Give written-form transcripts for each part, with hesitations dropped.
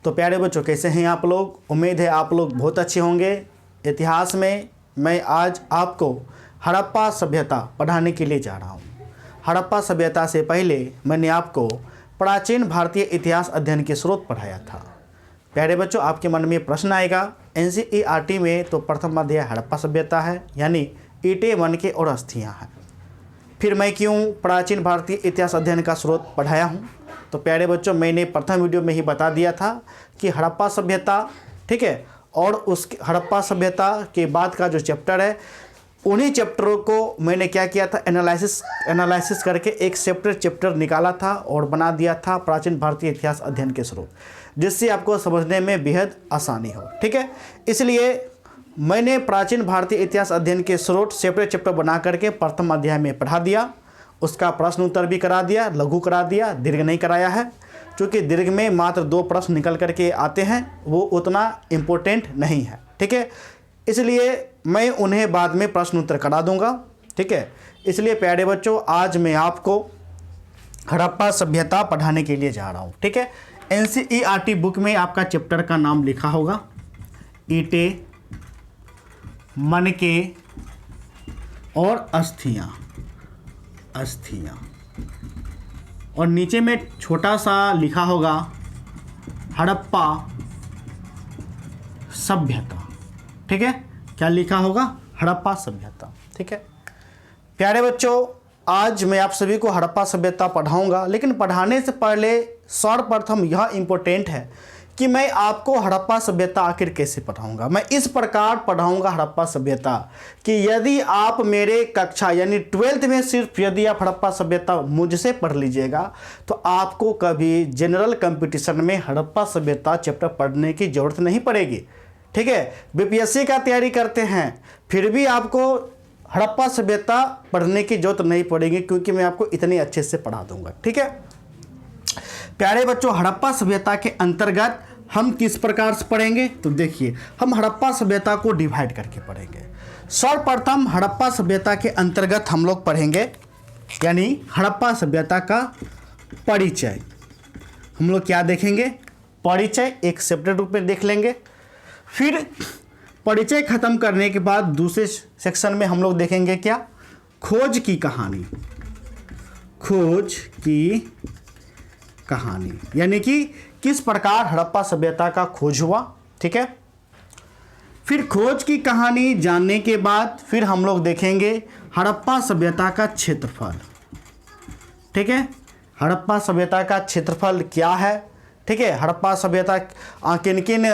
तो प्यारे बच्चों, कैसे हैं आप लोग? उम्मीद है आप लोग बहुत अच्छे होंगे। इतिहास में मैं आज आपको हड़प्पा सभ्यता पढ़ाने के लिए जा रहा हूँ। हड़प्पा सभ्यता से पहले मैंने आपको प्राचीन भारतीय इतिहास अध्ययन के स्रोत पढ़ाया था। प्यारे बच्चों, आपके मन में प्रश्न आएगा NCERT में तो प्रथम अध्याय हड़प्पा सभ्यता है, यानी ईंटें, मनके और अस्थियाँ हैं। फिर मैं क्यों प्राचीन भारतीय इतिहास अध्ययन का स्रोत पढ़ाया हूँ? तो प्यारे बच्चों, मैंने प्रथम वीडियो में ही बता दिया था कि हड़प्पा सभ्यता, ठीक है, और उस हड़प्पा सभ्यता के बाद का जो चैप्टर है, उन्हीं चैप्टरों को मैंने क्या किया था, एनालिसिस करके एक सेपरेट चैप्टर निकाला था और बना दिया था प्राचीन भारतीय इतिहास अध्ययन के स्रोत, जिससे आपको समझने में बेहद आसानी हो। ठीक है, इसलिए मैंने प्राचीन भारतीय इतिहास अध्ययन के स्रोत सेपरेट चैप्टर बना करके प्रथम अध्याय में पढ़ा दिया। उसका प्रश्न उत्तर भी करा दिया, लघु करा दिया, दीर्घ नहीं कराया है, क्योंकि दीर्घ में मात्र 2 प्रश्न निकल करके आते हैं, वो उतना इम्पोर्टेंट नहीं है। ठीक है, इसलिए मैं उन्हें बाद में प्रश्न उत्तर करा दूंगा। ठीक है, इसलिए प्यारे बच्चों, आज मैं आपको हड़प्पा सभ्यता पढ़ाने के लिए जा रहा हूँ। ठीक है, NCERT बुक में आपका चैप्टर का नाम लिखा होगा ईंटें, मनके और अस्थियाँ, और नीचे में छोटा सा लिखा होगा हड़प्पा सभ्यता। ठीक है, क्या लिखा होगा? हड़प्पा सभ्यता। ठीक है प्यारे बच्चों, आज मैं आप सभी को हड़प्पा सभ्यता पढ़ाऊंगा, लेकिन पढ़ाने से पहले सर्वप्रथम यह इम्पोर्टेंट है कि मैं आपको हड़प्पा सभ्यता आखिर कैसे पढ़ाऊंगा। मैं इस प्रकार पढ़ाऊंगा हड़प्पा सभ्यता कि यदि आप मेरे कक्षा यानी 12th में सिर्फ यदि आप हड़प्पा सभ्यता मुझसे पढ़ लीजिएगा तो आपको कभी जनरल कंपटीशन में हड़प्पा सभ्यता चैप्टर पढ़ने की ज़रूरत नहीं पड़ेगी। ठीक है, BPSC का तैयारी करते हैं फिर भी आपको हड़प्पा सभ्यता पढ़ने की ज़रूरत नहीं पड़ेगी, क्योंकि मैं आपको इतने अच्छे से पढ़ा दूंगा। ठीक है प्यारे बच्चों, हड़प्पा सभ्यता के अंतर्गत हम किस प्रकार से पढ़ेंगे? तो देखिए, हम हड़प्पा सभ्यता को डिवाइड करके पढ़ेंगे। सर्वप्रथम हड़प्पा सभ्यता के अंतर्गत हम लोग पढ़ेंगे, यानी हड़प्पा सभ्यता का परिचय। हम लोग क्या देखेंगे? परिचय एक सेपरेट रूप में देख लेंगे। फिर परिचय खत्म करने के बाद दूसरे सेक्शन में हम लोग देखेंगे क्या? खोज की कहानी। खोज की कहानी यानी कि किस प्रकार हड़प्पा सभ्यता का खोज हुआ। ठीक है, फिर खोज की कहानी जानने के बाद फिर हम लोग देखेंगे हड़प्पा सभ्यता का क्षेत्रफल। ठीक है, हड़प्पा सभ्यता का क्षेत्रफल क्या है? ठीक है, हड़प्पा सभ्यता किन किन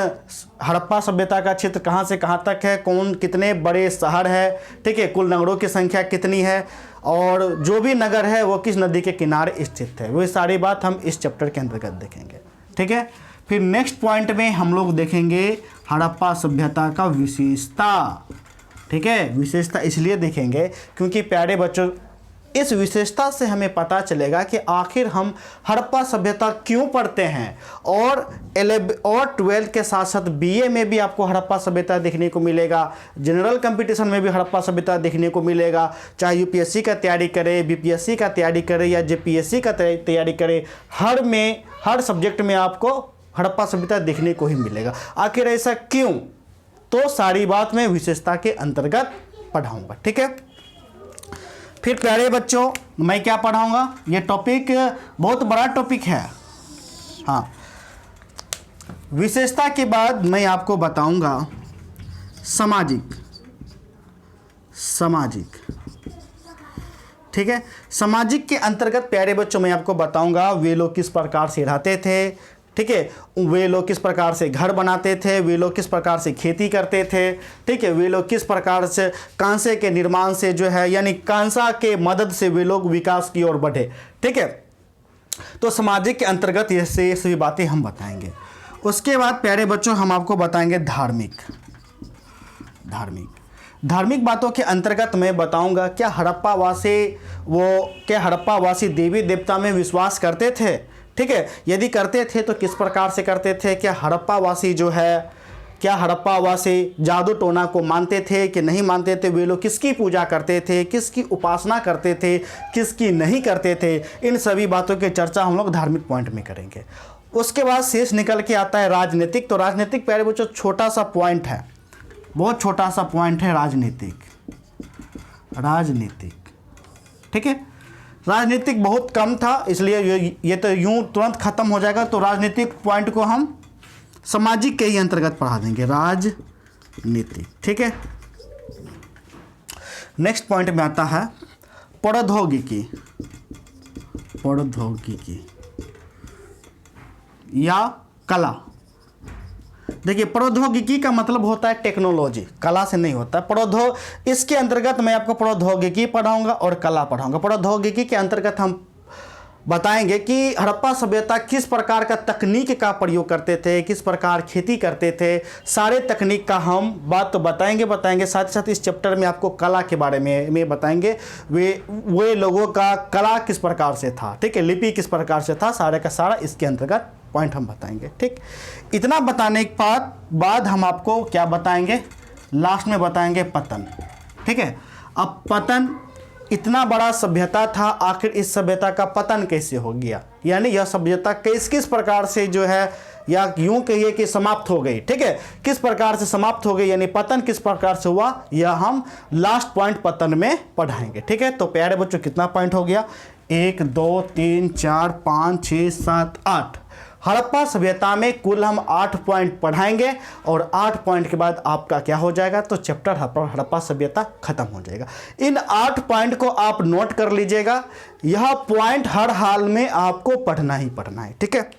हड़प्पा सभ्यता का क्षेत्र कहाँ से कहाँ तक है, कौन कितने बड़े शहर है, ठीक है, कुल नगरों की संख्या कितनी है, और जो भी नगर है वो किस नदी के किनारे स्थित है, वो सारी बात हम इस चैप्टर के अंतर्गत देखेंगे। ठीक है, फिर नेक्स्ट पॉइंट में हम लोग देखेंगे हड़प्पा सभ्यता का विशेषता। ठीक है, विशेषता इसलिए देखेंगे क्योंकि प्यारे बच्चों, इस विशेषता से हमें पता चलेगा कि आखिर हम हड़प्पा सभ्यता क्यों पढ़ते हैं। और 12th के साथ साथ BA में भी आपको हड़प्पा सभ्यता देखने को मिलेगा, जनरल कंपटीशन में भी हड़प्पा सभ्यता देखने को मिलेगा। चाहे UPSC का तैयारी करे, BPSC का तैयारी करे या JPSC का तैयारी करे, हर सब्जेक्ट में आपको हड़प्पा सभ्यता देखने को ही मिलेगा। आखिर ऐसा क्यों? तो सारी बात मैं विशेषता के अंतर्गत पढ़ाऊँगा। ठीक है, फिर प्यारे बच्चों, मैं क्या पढ़ाऊंगा? ये टॉपिक बहुत बड़ा टॉपिक है। हाँ, विशेषता के बाद मैं आपको बताऊंगा सामाजिक। ठीक है, सामाजिक के अंतर्गत प्यारे बच्चों मैं आपको बताऊंगा वे लोग किस प्रकार से रहते थे। ठीक है, वे लोग किस प्रकार से घर बनाते थे, वे लोग किस प्रकार से खेती करते थे। ठीक है, वे लोग किस प्रकार से कांसे के निर्माण से जो है, यानी कांसा के मदद से वे लोग विकास की ओर बढ़े। ठीक है, तो सामाजिक के अंतर्गत ये सभी बातें हम बताएंगे। उसके बाद प्यारे बच्चों हम आपको बताएंगे धार्मिक बातों के अंतर्गत मैं बताऊंगा क्या हड़प्पावासी देवी देवता में विश्वास करते थे। ठीक है, यदि करते थे तो किस प्रकार से करते थे? क्या हड़प्पावासी जादू टोना को मानते थे कि नहीं मानते थे? वे लोग किसकी पूजा करते थे, किसकी उपासना करते थे, किसकी नहीं करते थे? इन सभी बातों की चर्चा हम लोग धार्मिक पॉइंट में करेंगे। उसके बाद शेष निकल के आता है राजनीतिक। तो राजनीतिक प्यारे बच्चों छोटा सा पॉइंट है, बहुत छोटा सा पॉइंट है राजनीतिक। ठीक है, राजनीतिक बहुत कम था, इसलिए ये तो यूं तुरंत खत्म हो जाएगा। तो राजनीतिक पॉइंट को हम सामाजिक के ही अंतर्गत पढ़ा देंगे, राजनीतिक। ठीक है, नेक्स्ट पॉइंट में आता है प्रौद्योगिकी या कला। देखिए प्रौद्योगिकी का मतलब होता है टेक्नोलॉजी, कला से नहीं होता है। इसके अंतर्गत मैं आपको प्रौद्योगिकी पढ़ाऊंगा और कला पढ़ाऊंगा। प्रौद्योगिकी के अंतर्गत हम बताएंगे कि हड़प्पा सभ्यता किस प्रकार का तकनीक का प्रयोग करते थे, किस प्रकार खेती करते थे, सारे तकनीक का हम बात तो बताएंगे। साथ ही साथ इस चैप्टर में आपको कला के बारे में बताएंगे, वे लोगों का कला किस प्रकार से था। ठीक है, लिपि किस प्रकार से था, सारे का सारा इसके अंतर्गत पॉइंट हम बताएंगे। ठीक, इतना बताने के बाद हम आपको क्या बताएंगे, लास्ट में बताएंगे पतन। ठीक है, अब पतन, इतना बड़ा सभ्यता था, आखिर इस सभ्यता का पतन कैसे हो गया, यानी यह सभ्यता किस प्रकार से जो है, या यूं कहिए कि समाप्त हो गई। ठीक है, किस प्रकार से समाप्त हो गई, यानी पतन किस प्रकार से हुआ, यह हम लास्ट पॉइंट पतन में पढ़ाएंगे। ठीक है, तो प्यारे बच्चों कितना पॉइंट हो गया, 1 2 3 4 5 6 7 8। हड़प्पा सभ्यता में कुल हम 8 पॉइंट पढ़ाएंगे और 8 पॉइंट के बाद आपका क्या हो जाएगा, तो चैप्टर हड़प्पा सभ्यता खत्म हो जाएगा। इन 8 पॉइंट को आप नोट कर लीजिएगा, यह पॉइंट हर हाल में आपको पढ़ना ही पढ़ना है। ठीक है,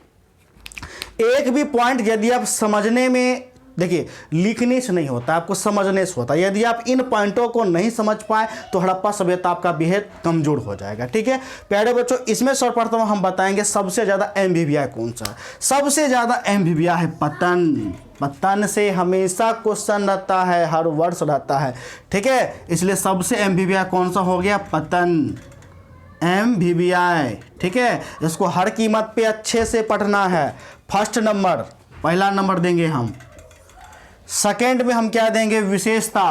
एक भी पॉइंट यदि आप समझने में, देखिए लिखने से नहीं होता, आपको समझने से होता है। यदि आप इन पॉइंटों को नहीं समझ पाए तो हड़प्पा सभ्यता आपका बेहद कमजोर हो जाएगा। ठीक है प्यारे बच्चों, इसमें सर्वप्रथम हम बताएंगे सबसे ज़्यादा एमवीवीआई कौन सा है। सबसे ज़्यादा एमवीवीआई है पतन। पतन से हमेशा क्वेश्चन रहता है, हर वर्ष रहता है। ठीक है, इसलिए सबसे एमवीवीआई कौन सा हो गया, पतन, एमवीवीआई। ठीक है, इसको हर कीमत पे अच्छे से पढ़ना है। फर्स्ट नंबर, पहला नंबर देंगे हम। सेकेंड में हम क्या देंगे, विशेषता।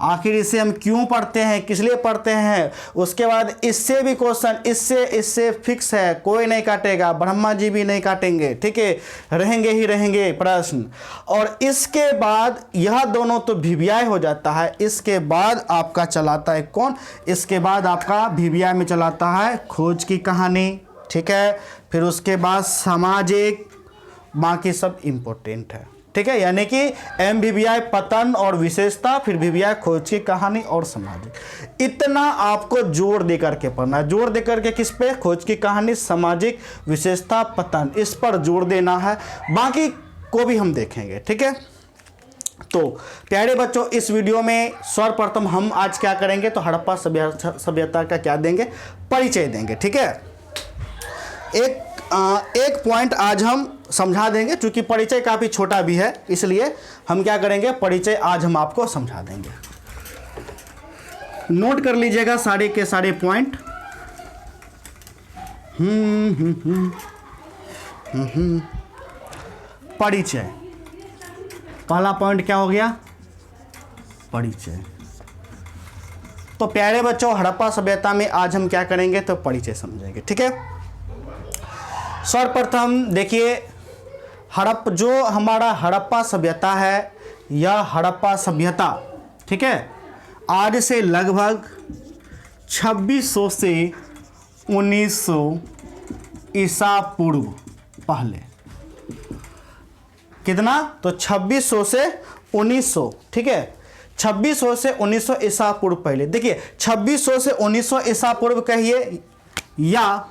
आखिर इसे हम क्यों पढ़ते हैं, किस लिए पढ़ते हैं। उसके बाद इससे भी क्वेश्चन, इससे फिक्स है, कोई नहीं काटेगा, ब्रह्मा जी भी नहीं काटेंगे। ठीक है, रहेंगे ही रहेंगे प्रश्न। और इसके बाद यह दोनों तो वीवीआई हो जाता है। इसके बाद आपका चलाता है कौन, इसके बाद आपका वीवीआई में चलाता है खोज की कहानी। ठीक है, फिर उसके बाद सामाजिक, बाकी सब इम्पोर्टेंट है। ठीक है, यानी कि एमवीवीआई पतन और विशेषता, फिर वीवीआई खोज की कहानी और सामाजिक। इतना आपको जोर दे करके पढ़ना है। जोर दे करके किस पे, खोज की कहानी, सामाजिक, विशेषता, पतन, इस पर जोर देना है। बाकी को भी हम देखेंगे। ठीक है, तो प्यारे बच्चों इस वीडियो में सर्वप्रथम हम आज क्या करेंगे, तो हड़प्पा सभ्यता का क्या देंगे, परिचय देंगे। ठीक है, एक पॉइंट आज हम समझा देंगे, क्योंकि परिचय काफ़ी छोटा भी है, इसलिए हम क्या करेंगे, परिचय आज हम आपको समझा देंगे। नोट कर लीजिएगा सारे के सारे पॉइंट। परिचय, पहला पॉइंट क्या हो गया, परिचय। तो प्यारे बच्चों हड़प्पा सभ्यता में आज हम क्या करेंगे, तो परिचय समझेंगे। ठीक है, सर्वप्रथम देखिए जो हमारा हड़प्पा सभ्यता है, यह हड़प्पा सभ्यता, ठीक है, आज से लगभग 2600 से 1900 ईसा पूर्व पहले, कितना, तो 2600 से 1900। ठीक है, 2600 से 1900 ईसा पूर्व पहले। देखिए 2600 से 1900 ईसा पूर्व कहिए, या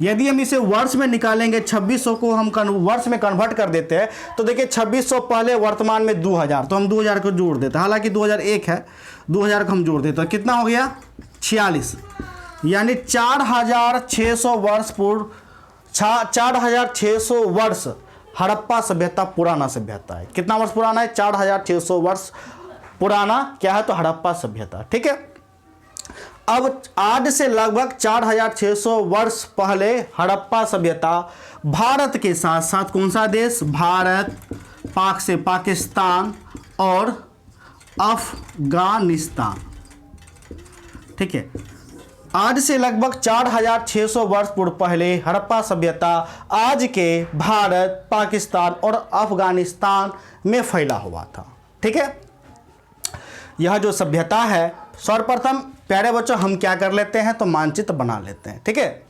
यदि हम इसे वर्ष में निकालेंगे, 2600 को हम वर्ष में कन्वर्ट कर देते हैं, तो देखिए 2600 पहले, वर्तमान में 2000, तो हम 2000 को जोड़ देते हैं। हालांकि 2001 है, 2000 को हम जोड़ देते हैं, कितना हो गया, 46, यानी 4600 वर्ष पूर्व, 4600 वर्ष हड़प्पा सभ्यता पुराना सभ्यता है। कितना वर्ष पुराना है, 4600 वर्ष पुराना क्या है, तो हड़प्पा सभ्यता। ठीक है, अब आज से लगभग 4600 वर्ष पहले हड़प्पा सभ्यता भारत के साथ साथ कौन सा देश, भारत, पाक से पाकिस्तान और अफगानिस्तान। ठीक है, आज से लगभग 4600 वर्ष पूर्व पहले हड़प्पा सभ्यता आज के भारत, पाकिस्तान और अफगानिस्तान में फैला हुआ था। ठीक है, यह जो सभ्यता है, सर्वप्रथम प्यारे बच्चों हम क्या कर लेते हैं, तो मानचित्र बना लेते हैं। ठीक है,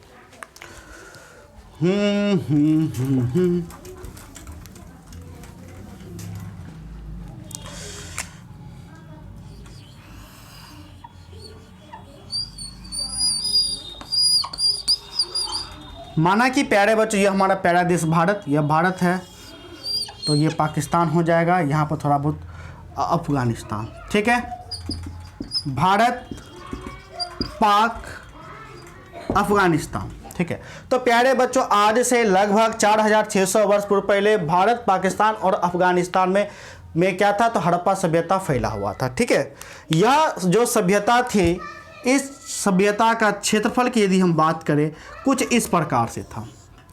माना कि प्यारे बच्चों ये हमारा प्यारा देश भारत, यह भारत है, तो ये पाकिस्तान हो जाएगा, यहाँ पर थोड़ा बहुत अफगानिस्तान। ठीक है, भारत, पाक, अफगानिस्तान। ठीक है, तो प्यारे बच्चों आज से लगभग 4600 वर्ष पूर्व पहले भारत, पाकिस्तान और अफगानिस्तान में क्या था, तो हड़प्पा सभ्यता फैला हुआ था। ठीक है, यह जो सभ्यता थी, इस सभ्यता का क्षेत्रफल की यदि हम बात करें कुछ इस प्रकार से था।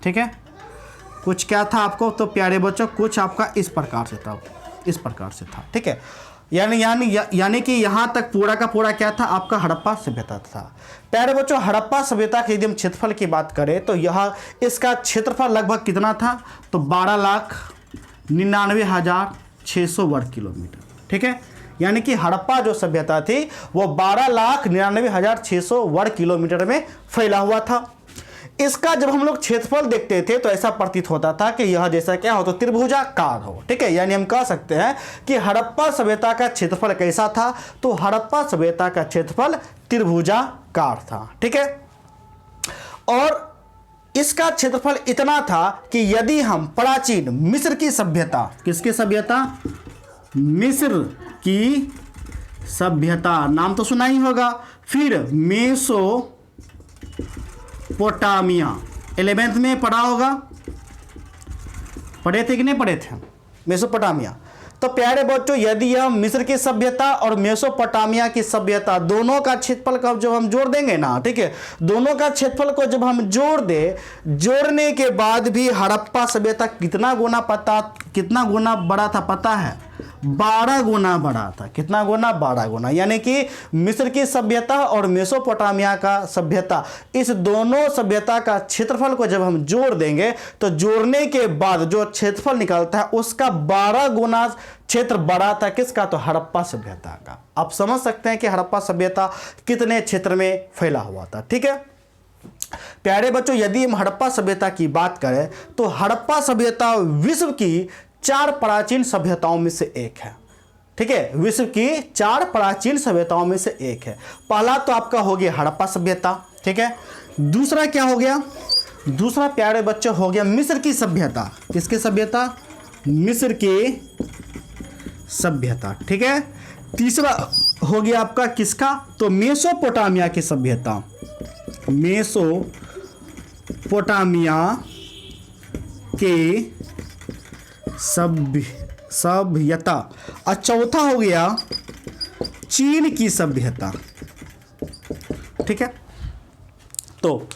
ठीक है, कुछ क्या था आपको, तो प्यारे बच्चों कुछ आपका इस प्रकार से था, इस प्रकार से था। ठीक है, यानी कि यहाँ तक पूरा का पूरा क्या था, आपका हड़प्पा सभ्यता था। प्यारे बच्चों हड़प्पा सभ्यता के यदि हम क्षेत्रफल की बात करें तो यह इसका क्षेत्रफल लगभग कितना था, तो 12,99,600 वर्ग किलोमीटर। ठीक है, यानी कि हड़प्पा जो सभ्यता थी वो 12,99,600 वर्ग किलोमीटर में फैला हुआ था। इसका जब हम लोग क्षेत्रफल देखते थे तो ऐसा प्रतीत होता था कि यह जैसा क्या हो, तो त्रिभुजाकार हो। ठीक है, यानी हम कह सकते हैं कि हड़प्पा सभ्यता का क्षेत्रफल कैसा था, तो हड़प्पा सभ्यता का क्षेत्रफल त्रिभुजाकार था। ठीक है, और इसका क्षेत्रफल इतना था कि यदि हम प्राचीन मिस्र की सभ्यता, किसकी सभ्यता, मिस्र की सभ्यता, नाम तो सुना ही होगा, फिर मेसोपोटामिया, 11th में पढ़ा होगा, पढ़े थे कि नहीं पढ़े थे, मेसोपोटामिया। तो प्यारे बच्चों यदि हम मिस्र की सभ्यता और मेसोपोटामिया की सभ्यता दोनों का क्षेत्रफल का जब हम जोड़ देंगे ना, ठीक है, दोनों का क्षेत्रफल को जब हम जोड़ दे, जोड़ने के बाद भी हड़प्पा सभ्यता कितना गुना बड़ा था पता है, 12 गुना बड़ा था। कितना गुना, 12 गुना। यानी कि मिस्र की सभ्यता और मेसोपोटामिया का सभ्यता, इस दोनों सभ्यता का क्षेत्रफल को जब हम जोड़ देंगे तो जोड़ने के बाद जो क्षेत्रफल निकलता है उसका 12 गुना क्षेत्र बड़ा था। किसका, तो हड़प्पा सभ्यता का। आप समझ सकते हैं कि हड़प्पा सभ्यता कितने क्षेत्र में फैला हुआ था। ठीक है प्यारे बच्चों, यदि हम हड़प्पा सभ्यता की बात करें तो हड़प्पा सभ्यता विश्व की 4 प्राचीन सभ्यताओं में से एक है। ठीक है, विश्व की 4 प्राचीन सभ्यताओं में से एक है। पहला तो आपका हो गया हड़प्पा सभ्यता। ठीक है, दूसरा क्या हो गया, दूसरा प्यारे बच्चे हो गया मिस्र की सभ्यता। किसकी सभ्यता, मिस्र की सभ्यता। ठीक है, तीसरा हो गया आपका किसका, तो मेसोपोटामिया की सभ्यता, मेसोपोटामिया के सभ्यता। और चौथा हो गया चीन की सभ्यता। ठीक है, तो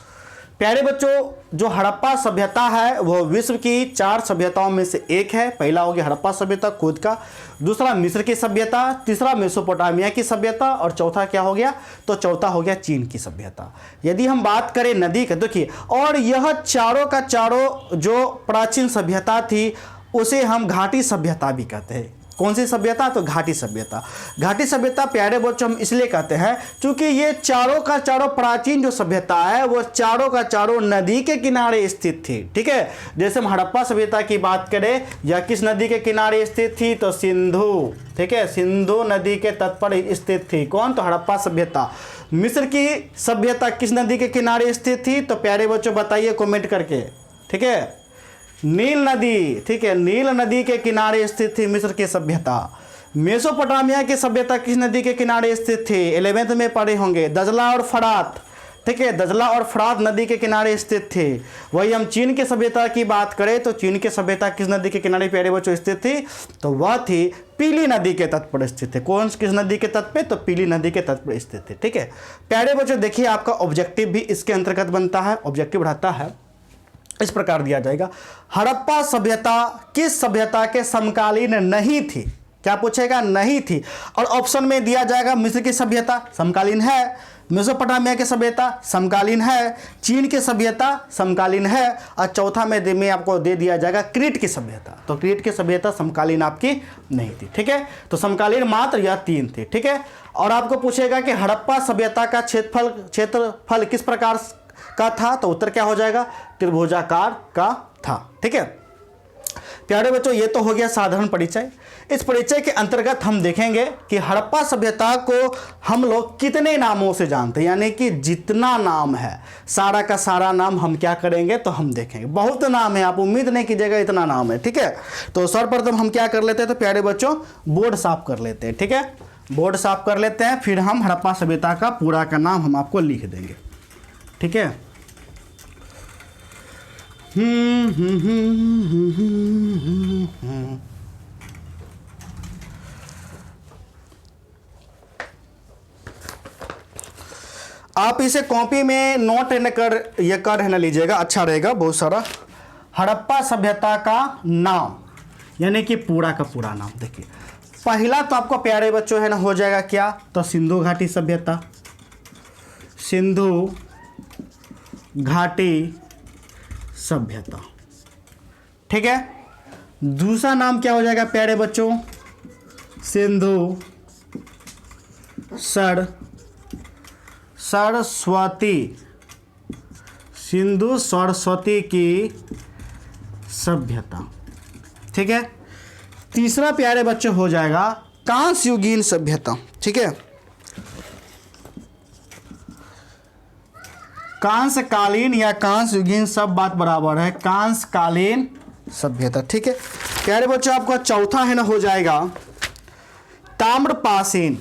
प्यारे बच्चों जो हड़प्पा सभ्यता है वो विश्व की 4 सभ्यताओं में से एक है। पहला हो गया हड़प्पा सभ्यता खुद का, दूसरा मिस्र की सभ्यता, तीसरा मेसोपोटामिया की सभ्यता और चौथा क्या हो गया, तो चौथा हो गया चीन की सभ्यता। यदि हम बात करें नदी का, देखिए, और यह चारों का चारों जो प्राचीन सभ्यता थी उसे हम घाटी सभ्यता भी कहते हैं। कौन सी सभ्यता, तो घाटी सभ्यता। घाटी सभ्यता प्यारे बच्चों हम इसलिए कहते हैं क्योंकि ये चारों का चारों प्राचीन जो सभ्यता है वो चारों का चारों नदी के किनारे स्थित थी। ठीक है, जैसे हम हड़प्पा सभ्यता की बात करें, यह किस नदी के किनारे स्थित थी, तो सिंधु। ठीक है, सिंधु नदी के तट पर स्थित थी। कौन, तो हड़प्पा सभ्यता। मिस्र की सभ्यता किस नदी के किनारे स्थित थी, तो प्यारे बच्चों बताइए कॉमेंट करके। ठीक है, नील नदी। ठीक है, नील नदी के किनारे स्थित थी मिस्र की सभ्यता। मेसोपोटामिया की सभ्यता किस नदी के किनारे स्थित थी, 11th में पढ़े होंगे, दजला और फरात। ठीक है, दजला और फरात नदी के किनारे स्थित थे। वही हम चीन की सभ्यता की बात करें तो चीन की सभ्यता किस नदी के किनारे प्यारे बच्चों स्थित थी, तो वह थी पीली नदी के तट पर स्थित है। कौन किस नदी के तट पे, तो पीली नदी के तट पर स्थित है। ठीक है प्यारे बच्चों, देखिए आपका ऑब्जेक्टिव भी इसके अंतर्गत बनता है। ऑब्जेक्टिव रहता है इस प्रकार दिया जाएगा, हड़प्पा सभ्यता किस सभ्यता के समकालीन नहीं थी। क्या पूछेगा, नहीं थी। और ऑप्शन में दिया जाएगा मिस्र की सभ्यता समकालीन है, मेसोपोटामिया की सभ्यता समकालीन है, चीन की सभ्यता समकालीन है, और चौथा में आपको दे दिया जाएगा क्रीट की सभ्यता। तो क्रीट की सभ्यता समकालीन आपकी नहीं थी, ठीक है। तो समकालीन मात्र यह 3 थे, ठीक है। और आपको पूछेगा कि हड़प्पा सभ्यता का क्षेत्रफल किस प्रकार का था, तो उत्तर क्या हो जाएगा, त्रिभुजाकार का था, ठीक है। प्यारे बच्चों, ये तो हो गया साधारण परिचय। इस परिचय के अंतर्गत हम देखेंगे कि हड़प्पा सभ्यता को हम लोग कितने नामों से जानते हैं, यानी कि जितना नाम है सारा का सारा नाम हम क्या करेंगे, तो हम देखेंगे। बहुत नाम है, आप उम्मीद नहीं कीजिएगा इतना नाम है, ठीक है। तो सर्वप्रथम हम क्या कर लेते हैं, तो प्यारे बच्चों बोर्ड साफ कर लेते हैं, ठीक है। बोर्ड साफ कर लेते हैं, फिर हम हड़प्पा सभ्यता का पूरा का नाम हम आपको लिख देंगे, ठीक है। आप इसे कॉपी में नोट कर न लीजिएगा, अच्छा रहेगा बहुत सारा। हड़प्पा सभ्यता का नाम यानी कि पूरा का पूरा नाम देखिए। पहला तो आपको प्यारे बच्चों है ना हो जाएगा क्या, तो सिंधु घाटी सभ्यता, सिंधु घाटी सभ्यता, ठीक है। दूसरा नाम क्या हो जाएगा प्यारे बच्चों, सिंधु सरस्वती, सिंधु सरस्वती की सभ्यता, ठीक है। तीसरा प्यारे बच्चों हो जाएगा कांस्य युगीन सभ्यता, ठीक है। कांस्यकालीन या कांस्य युगीन सब बात बराबर है, कांस्यकालीन सभ्यता, ठीक है। प्यारे बच्चों आपका चौथा है ना हो जाएगा ताम्रपाषाण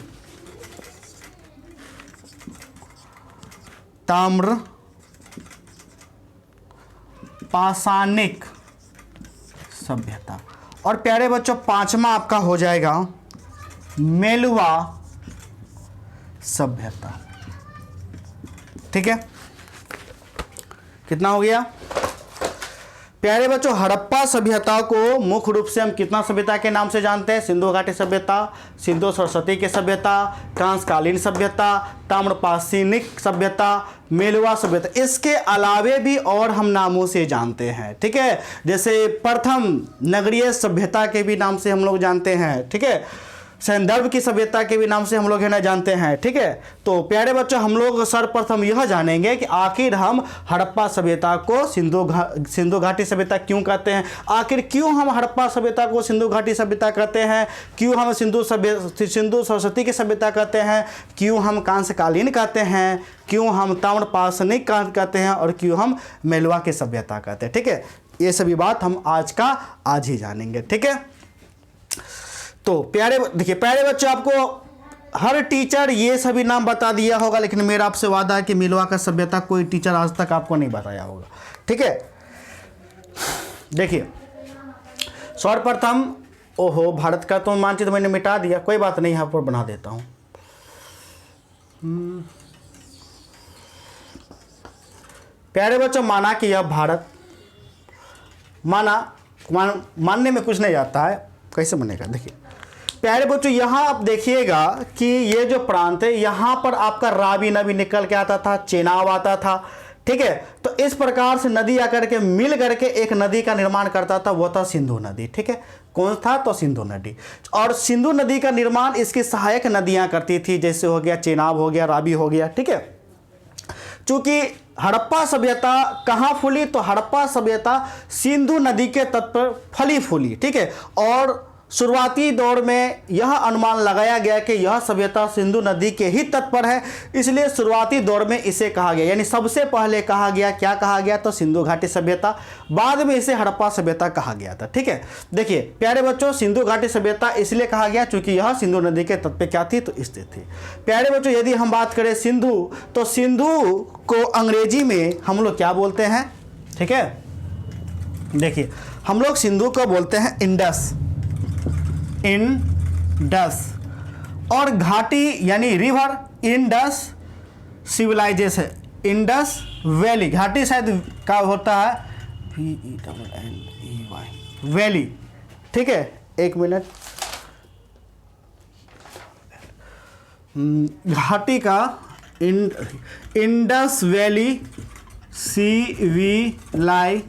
पाषाणिक सभ्यता। और प्यारे बच्चों पांचवा आपका हो जाएगा मेलुआ सभ्यता, ठीक है। कितना हो गया प्यारे बच्चों, हड़प्पा सभ्यता को मुख्य रूप से हम कितना सभ्यता के नाम से जानते हैं, सिंधु घाटी सभ्यता, सिंधु सरस्वती की सभ्यता, कांस्यकालीन सभ्यता, ताम्रपाषाणिक सभ्यता, मेलुआ सभ्यता। इसके अलावे भी और हम नामों से जानते हैं, ठीक है। जैसे प्रथम नगरीय सभ्यता के भी नाम से हम लोग जानते हैं, ठीक है। सैंदर्भ की सभ्यता के भी नाम से हम लोग है ना जानते हैं, ठीक है। तो प्यारे बच्चों हम लोग सर्वप्रथम यह जानेंगे कि आखिर हम हड़प्पा सभ्यता को सिंधु घाटी सभ्यता क्यों कहते हैं, आखिर क्यों हम हड़प्पा सभ्यता को सिंधु घाटी सभ्यता कहते हैं, क्यों हम सिंधु सरस्वती की सभ्यता कहते हैं, क्यों हम कांस्यकालीन कहते हैं, क्यों हम ताम्रपाषाणिक कहते हैं, और क्यों हम मेलुआ की सभ्यता कहते हैं, ठीक है। ये सभी बात हम आज ही जानेंगे, ठीक है। तो देखिए प्यारे बच्चों, आपको हर टीचर ये सभी नाम बता दिया होगा, लेकिन मेरा आपसे वादा है कि मेलुआ का सभ्यता कोई टीचर आज तक आपको नहीं बताया होगा, ठीक है। देखिए सर्वप्रथम, ओहो भारत का तो मानचित्र मैंने मिटा दिया, कोई बात नहीं, यहाँ पर बना देता हूँ। प्यारे बच्चों, माना कि यह भारत, मानने में कुछ नहीं आता है, कैसे बनेगा। देखिए प्यारे बच्चों, यहाँ आप देखिएगा कि ये जो प्रांत है, यहाँ पर आपका रावी नदी निकल के आता था, चेनाब आता था, ठीक है। तो इस प्रकार से नदी आकर के मिल करके एक नदी का निर्माण करता था, वो था सिंधु नदी, ठीक है। कौन था, तो सिंधु नदी। और सिंधु नदी का निर्माण इसकी सहायक नदियाँ करती थी, जैसे हो गया चेनाब हो गया, रावी हो गया, ठीक है। चूंकि हड़प्पा सभ्यता कहाँ फूली, तो हड़प्पा सभ्यता सिंधु नदी के तट पर फली फूली, ठीक है। और शुरुआती दौर में यह अनुमान लगाया गया कि यह सभ्यता सिंधु नदी के ही तट पर है, इसलिए शुरुआती दौर में इसे कहा गया, यानी सबसे पहले कहा गया, क्या कहा गया, तो सिंधु घाटी सभ्यता, बाद में इसे हड़प्पा सभ्यता कहा गया था, ठीक है। देखिए प्यारे बच्चों, सिंधु घाटी सभ्यता इसलिए कहा गया क्योंकि यह सिंधु नदी के तट पर क्या थी, तो स्थित थी। प्यारे बच्चों, यदि हम बात करें सिंधु, तो सिंधु को अंग्रेजी में हम लोग क्या बोलते हैं, ठीक है। देखिए हम लोग सिंधु को बोलते हैं इंडस, और घाटी यानी river, Indus civilisation, Indus valley, घाटी शायद का होता है VENEY वैली, ठीक है। एक मिनट, घाटी का इंडस वैली सिविलाइजेशन।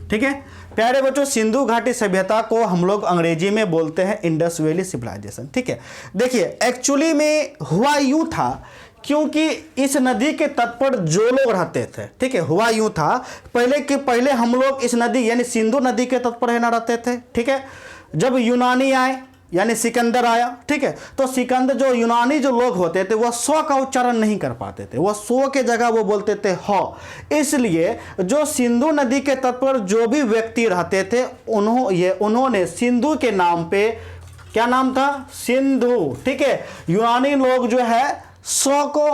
ठीक है प्यारे बच्चों, सिंधु घाटी सभ्यता को हम लोग अंग्रेजी में बोलते हैं इंडस वैली सिविलाइजेशन। ठीक है, देखिए एक्चुअली में हुआ यूं था क्योंकि इस नदी के तट पर जो लोग रहते थे, ठीक है, हुआ यूं था पहले हम लोग इस नदी यानी सिंधु नदी के तट पर रहना रहते थे। ठीक है, जब यूनानी आए यानी सिकंदर आया, ठीक है, तो सिकंदर जो यूनानी जो लोग होते थे वह स्व का उच्चारण नहीं कर पाते थे, वह स्व के जगह वो बोलते थे ह। इसलिए जो सिंधु नदी के तट पर जो भी व्यक्ति रहते थे उन्होंने सिंधु के नाम पे, क्या नाम था, सिंधु। ठीक है, यूनानी लोग जो है स्व को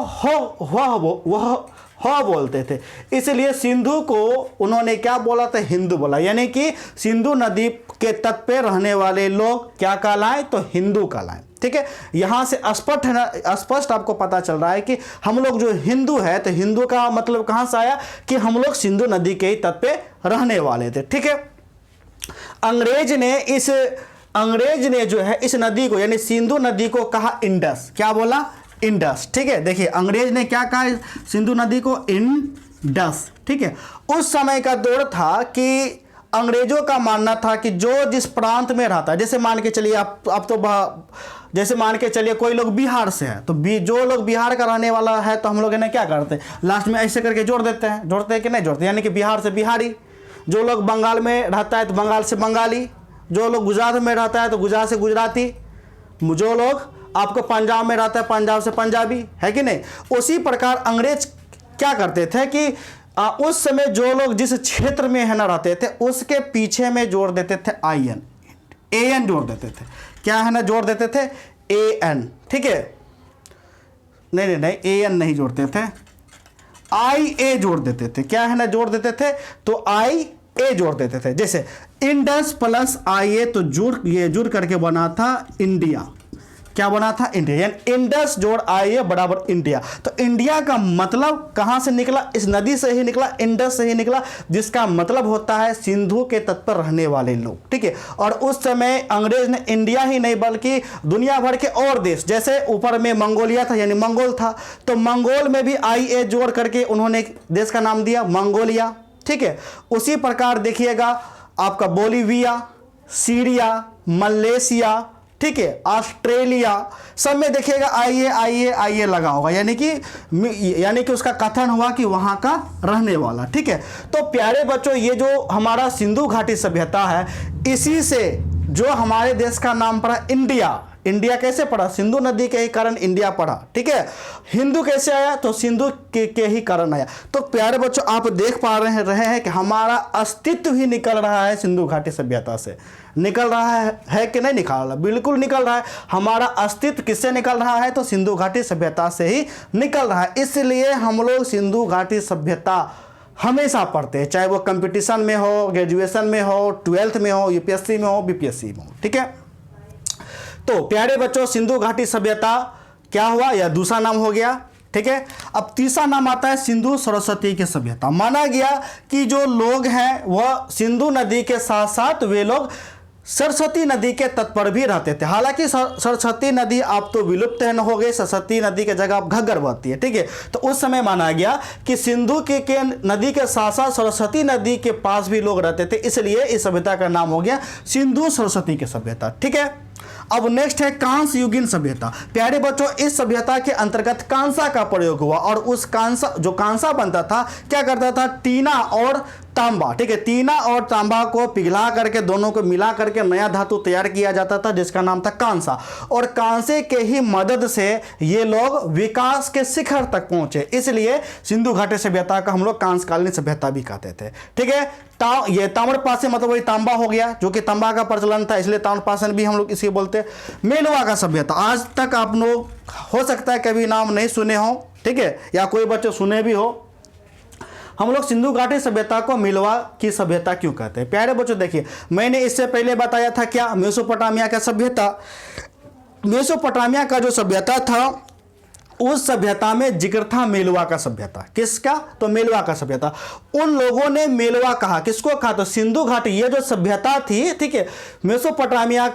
वह बोलते थे, इसलिए सिंधु को उन्होंने क्या बोला था, हिंदू बोला। यानी कि सिंधु नदी के तट पे रहने वाले लोग क्या कहलाएं, तो हिंदू कहलाएं। ठीक है, यहां से स्पष्ट आपको पता चल रहा है कि हम लोग जो हिंदू है, तो हिंदू का मतलब कहां से आया कि हम लोग सिंधु नदी के ही तट पे रहने वाले थे। ठीक है, अंग्रेज ने जो है इस नदी को यानी सिंधु नदी को कहा इंडस, क्या बोला, इंडस। ठीक है, देखिए अंग्रेज ने क्या कहा सिंधु नदी को, इंडस। ठीक है, उस समय का दौर था कि अंग्रेजों का मानना था कि जो जिस प्रांत में रहता है, जैसे मान के चलिए जैसे मान के चलिए कोई लोग बिहार से है, तो जो लोग बिहार का रहने वाला है तो हम लोग इन्हें क्या करते हैं, लास्ट में ऐसे करके जोड़ते हैं कि नहीं जोड़ते, यानी कि बिहार से बिहारी। जो लोग बंगाल में रहता है तो बंगाल से बंगाली, जो लोग गुजरात में रहता है तो गुजरात से गुजराती, जो लोग आपको पंजाब में रहता है पंजाब से पंजाबी, है कि नहीं। उसी प्रकार अंग्रेज क्या करते थे कि उस समय जो लोग जिस क्षेत्र में है ना रहते थे उसके पीछे में जोड़ देते थे एन जोड़ देते थे, क्या है ना जोड़ देते थे, एन। ठीक है, नहीं एन नहीं जोड़ते थे, IA जोड़ देते थे, क्या है ना जोड़ देते थे, तो IA जोड़ देते थे। जैसे इंडस प्लस IA तो जुड़ करके बना था इंडिया, क्या बना था, इंडिया। यानी इंडस जोड़ IA बराबर इंडिया। तो इंडिया का मतलब कहां से निकला, इस नदी से ही निकला, इंडस से ही निकला, जिसका मतलब होता है सिंधु के तट पर रहने वाले लोग। ठीक है, और उस समय अंग्रेज ने इंडिया ही नहीं बल्कि दुनिया भर के और देश, जैसे ऊपर में मंगोलिया था यानी मंगोल था, तो मंगोल में भी IA जोड़ करके उन्होंने देश का नाम दिया मंगोलिया। ठीक है, उसी प्रकार देखिएगा आपका बोलीविया, सीरिया, मलेशिया, ठीक है, ऑस्ट्रेलिया, सब में देखिएगा IA लगा होगा, यानी कि उसका कथन हुआ कि वहां का रहने वाला। ठीक है, तो प्यारे बच्चों ये जो हमारा सिंधु घाटी सभ्यता है, इसी से जो हमारे देश का नाम पड़ा इंडिया कैसे पड़ा, सिंधु नदी के ही कारण इंडिया पड़ा। ठीक है, हिंदू कैसे आया, तो सिंधु के ही कारण आया। तो प्यारे बच्चों आप देख पा रहे हैं कि हमारा अस्तित्व ही निकल रहा है सिंधु घाटी सभ्यता से, निकल रहा है कि नहीं निकल रहा, बिल्कुल निकल रहा है। हमारा अस्तित्व किससे निकल रहा है, तो सिंधु घाटी सभ्यता से ही निकल रहा है। इसलिए हम लोग सिंधु घाटी सभ्यता हमेशा पढ़ते हैं, चाहे वो कंपटीशन में हो, ग्रेजुएशन में हो, 12th में हो, UPSC में हो, BPSC में हो। ठीक है, तो प्यारे बच्चों सिंधु घाटी सभ्यता क्या हुआ, यह दूसरा नाम हो गया। ठीक है, अब तीसरा नाम आता है सिंधु सरस्वती की सभ्यता। माना गया कि जो लोग हैं वह सिंधु नदी के साथ साथ वे लोग सरस्वती नदी के तट पर भी रहते थे। हालांकि सरस्वती नदी अब तो विलुप्त है, न हो गई, सरस्वती नदी के जगह अब घग्गर बहती है। ठीक है, तो उस समय माना गया कि सिंधु के नदी के साथ साथ सरस्वती नदी के पास भी लोग रहते थे, इसलिए इस सभ्यता का नाम हो गया सिंधु सरस्वती की सभ्यता। ठीक है, अब नेक्स्ट है कांस्य युगीन सभ्यता। प्यारे बच्चों इस सभ्यता के अंतर्गत कांसा का प्रयोग हुआ, और उस कांसा बनता था, क्या करता था, टीना और तांबा। ठीक है, टीना और तांबा को पिघला करके दोनों को मिला करके नया धातु तैयार किया जाता था, जिसका नाम था कांसा। और कांसे के ही मदद से ये लोग विकास के शिखर तक पहुंचे, इसलिए सिंधु घाटी सभ्यता का हम लोग कांस्यकालीन सभ्यता भी कहते थे। ठीक है, ये ताम्रपाषाण मतलब वही तांबा हो गया, जो कि तांबा का प्रचलन था, इसलिए ताम्रपाषाण भी हम लोग इसी बोलते हैं। मेलवा का सभ्यता, आज तक आप लोग हो सकता है कभी नाम नहीं सुने हो, ठीक है, या कोई बच्चे सुने भी हो। हम लोग सिंधु घाटी सभ्यता को मेलवा की सभ्यता क्यों कहते हैं। प्यारे बच्चों देखिए, मैंने इससे पहले बताया था क्या, मेसोपोटामिया का सभ्यता। मेसोपोटामिया का जो सभ्यता था उस सभ्यता में जिक्र था मेलवा का सभ्यता। किसका, तो मेलवा का सभ्यता। उन लोगों ने मेलवा कहा, किसको कहा, तो सिंधु घाटी, ये जो सभ्यता थी, ठीक है, मेसोपोटामिया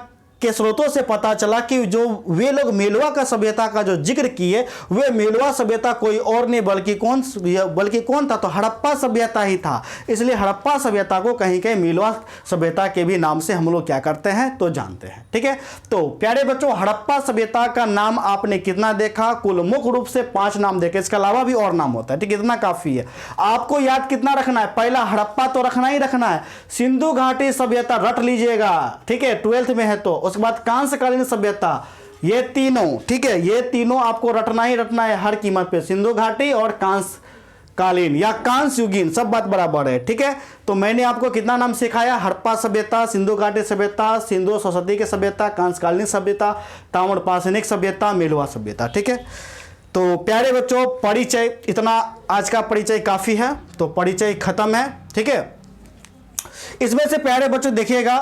के स्रोतों से पता चला कि जो वे लोग मेलवा का सभ्यता का जो जिक्र किए वे मेलवा सभ्यता कोई और नहीं बल्कि कौन था, तो हड़प्पा सभ्यता ही था। इसलिए हड़प्पा सभ्यता को कहीं कहीं मेलवा सभ्यता के भी नाम से हम लोग क्या करते हैं तो जानते हैं। ठीक है, तो प्यारे बच्चों हड़प्पा सभ्यता का नाम आपने कितना देखा? कुल मुख्य रूप से 5 नाम देखे, इसके अलावा भी और नाम होता है। ठीक है, इतना काफी है। आपको याद कितना रखना है? पहला हड़प्पा तो रखना ही रखना है, सिंधु घाटी सभ्यता रट लीजिएगा। ठीक है, 12th में है तो। उसके बाद कांस्यकालीन सभ्यता, ये तीनों, ठीक है, ये तीनों आपको रटना ही रटना है हर कीमत पे। सिंधु घाटी और कांस्यकालीन या कांस्ययुगीन सब बात बराबर है। ठीक है, तो मैंने आपको कितना नाम सिखाया? हड़प्पा सभ्यता, सिंधु घाटी सभ्यता, सिंधु सरस्वती की सभ्यता, कांस्यकालीन सभ्यता, ताम्रपाषाणिक सभ्यता, मेलवा सभ्यता। ठीक है, तो प्यारे बच्चों परिचय, इतना आज का परिचय काफी है, तो परिचय खत्म है। ठीक है, इसमें से प्यारे बच्चों देखिएगा,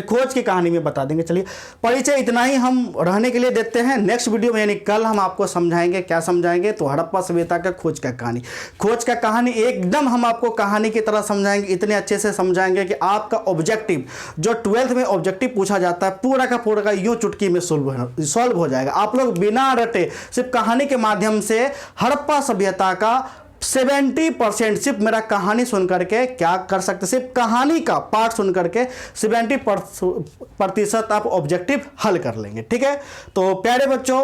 खोज की कहानी में बता देंगे। चलिए परिचय इतना ही हम रहने के लिए देते हैं। नेक्स्ट वीडियो में यानी कल हम आपको समझाएंगे, क्या समझाएंगे, तो हड़प्पा सभ्यता का खोज का कहानी एकदम हम आपको कहानी की तरह समझाएंगे, इतने अच्छे से समझाएंगे कि आपका ऑब्जेक्टिव जो 12th में ऑब्जेक्टिव पूछा जाता है पूरा का यूं चुटकी में सॉल्व हो जाएगा। आप लोग बिना रटे सिर्फ कहानी के माध्यम से हड़प्पा सभ्यता का 70% सिर्फ मेरा कहानी सुन करके क्या कर सकते, सिर्फ कहानी का पार्ट सुन करके 70% आप ऑब्जेक्टिव हल कर लेंगे। ठीक है, तो प्यारे बच्चों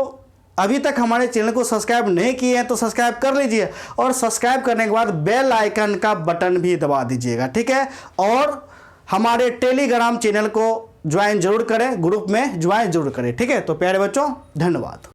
अभी तक हमारे चैनल को सब्सक्राइब नहीं किए हैं तो सब्सक्राइब कर लीजिए, और सब्सक्राइब करने के बाद बेल आइकन का बटन भी दबा दीजिएगा। ठीक है, और हमारे टेलीग्राम चैनल को ज्वाइन जरूर करें, ग्रुप में ज्वाइन जरूर करें। ठीक है, तो प्यारे बच्चों धन्यवाद।